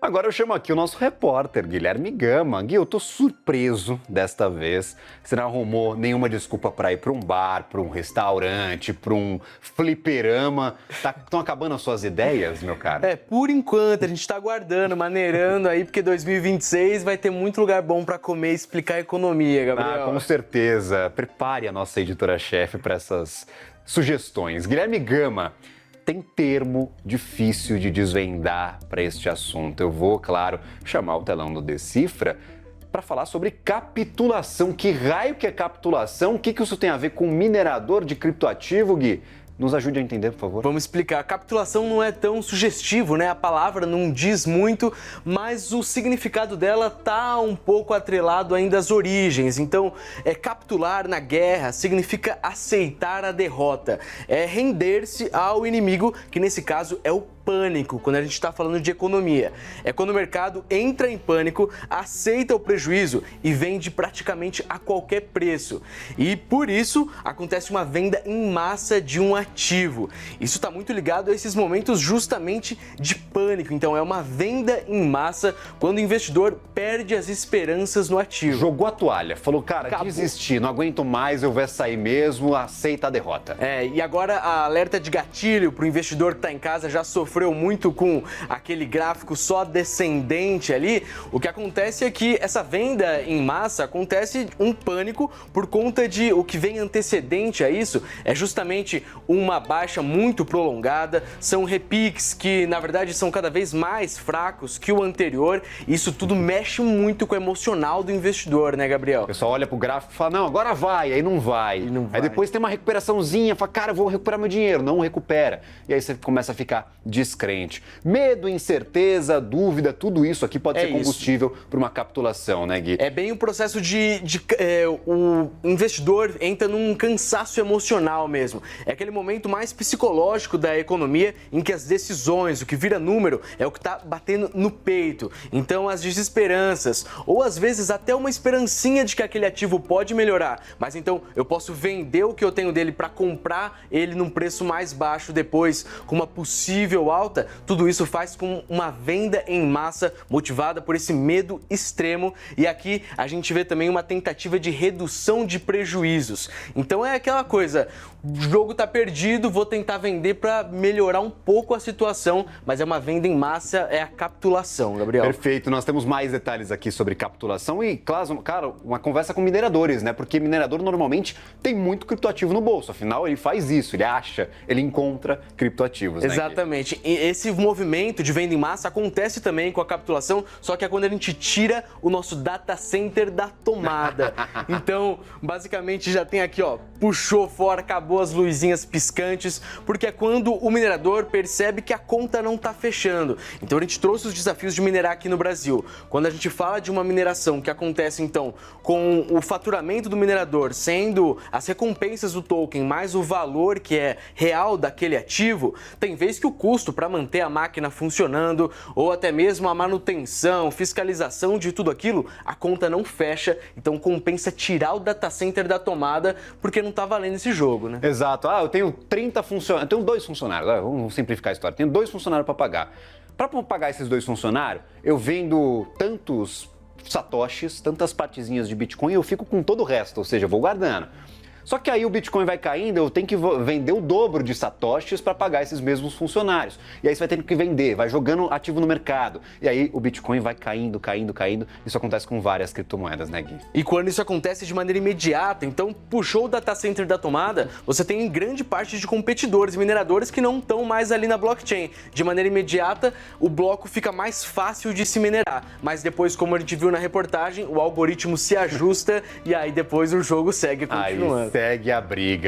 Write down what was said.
Agora eu chamo aqui o nosso repórter, Guilherme Gama. Gui, eu tô surpreso desta vez. Você não arrumou nenhuma desculpa para ir para um bar, para um restaurante, para um fliperama. Estão acabando as suas ideias, meu cara? Por enquanto, a gente tá aguardando, maneirando aí, porque 2026 vai ter muito lugar bom para comer e explicar a economia, Gabriel. Com certeza. Prepare a nossa editora-chefe para essas sugestões. Guilherme Gama. Tem termo difícil de desvendar para este assunto. Eu vou, claro, chamar o telão do Decifra para falar sobre capitulação. Que raio que é capitulação? O que isso tem a ver com minerador de criptoativo, Gui? Nos ajude a entender, por favor. Vamos explicar. Capitulação não é tão sugestivo, né? A palavra não diz muito, mas o significado dela tá um pouco atrelado ainda às origens. Então, capitular na guerra significa aceitar a derrota. É render-se ao inimigo, que nesse caso é o pânico, quando a gente está falando de economia. É quando o mercado entra em pânico, aceita o prejuízo e vende praticamente a qualquer preço. E por isso acontece uma venda em massa de um ativo. Isso está muito ligado a esses momentos justamente de pânico. Então é uma venda em massa quando o investidor perde as esperanças no ativo. Jogou a toalha, falou, cara, acabou. Desisti, não aguento mais, eu vou sair mesmo, aceita a derrota. E agora a alerta de gatilho para o investidor que está em casa já sofreu muito com aquele gráfico só descendente ali. O que acontece é que essa venda em massa acontece um pânico por conta de o que vem antecedente a isso é justamente uma baixa muito prolongada, são repiques que na verdade são cada vez mais fracos que o anterior. Isso tudo mexe muito com o emocional do investidor, né, Gabriel? O pessoal olha pro gráfico e fala, não, agora vai, aí não vai. Aí depois tem uma recuperaçãozinha, fala, cara, eu vou recuperar meu dinheiro, não recupera. E aí você começa a ficar descrente. Medo, incerteza, dúvida, tudo isso aqui pode ser combustível para uma capitulação, né, Gui? É bem o processo o investidor entra num cansaço emocional mesmo. É aquele momento mais psicológico da economia em que as decisões, o que vira número, é o que está batendo no peito. Então as desesperanças, ou às vezes até uma esperancinha de que aquele ativo pode melhorar, mas então eu posso vender o que eu tenho dele para comprar ele num preço mais baixo depois, com uma possível alta. Tudo isso faz com uma venda em massa motivada por esse medo extremo, e aqui a gente vê também uma tentativa de redução de prejuízos. Então é aquela coisa, o jogo tá perdido, vou tentar vender para melhorar um pouco a situação, mas é uma venda em massa, é a capitulação, Gabriel. Perfeito, nós temos mais detalhes aqui sobre capitulação e, claro, uma conversa com mineradores, né? Porque minerador normalmente tem muito criptoativo no bolso, afinal ele faz isso, ele acha, ele encontra criptoativos, né? Exatamente. E esse movimento de venda em massa acontece também com a capitulação, só que é quando a gente tira o nosso data center da tomada. Então, basicamente já tem aqui, puxou fora, acabou as luzinhas piscantes, porque é quando o minerador percebe que a conta não está fechando. Então a gente trouxe os desafios de minerar aqui no Brasil. Quando a gente fala de uma mineração que acontece então com o faturamento do minerador sendo as recompensas do token mais o valor que é real daquele ativo, tem vez que o custo para manter a máquina funcionando ou até mesmo a manutenção, fiscalização de tudo aquilo, a conta não fecha, então compensa tirar o data center da tomada porque não está valendo esse jogo, né? Exato. Eu tenho 30 funcionários, eu tenho 2 funcionários, vamos simplificar a história, tenho 2 funcionários para pagar. Para pagar esses 2 funcionários, eu vendo tantos satoshis, tantas partezinhas de Bitcoin e eu fico com todo o resto, ou seja, eu vou guardando. Só que aí o Bitcoin vai caindo, eu tenho que vender o dobro de satoshis para pagar esses mesmos funcionários. E aí você vai tendo que vender, vai jogando ativo no mercado. E aí o Bitcoin vai caindo. Isso acontece com várias criptomoedas, né, Gui? E quando isso acontece de maneira imediata, então puxou o data center da tomada, você tem grande parte de competidores, mineradores que não estão mais ali na blockchain. De maneira imediata, o bloco fica mais fácil de se minerar. Mas depois, como a gente viu na reportagem, o algoritmo se ajusta e aí depois o jogo segue continuando. Segue a briga.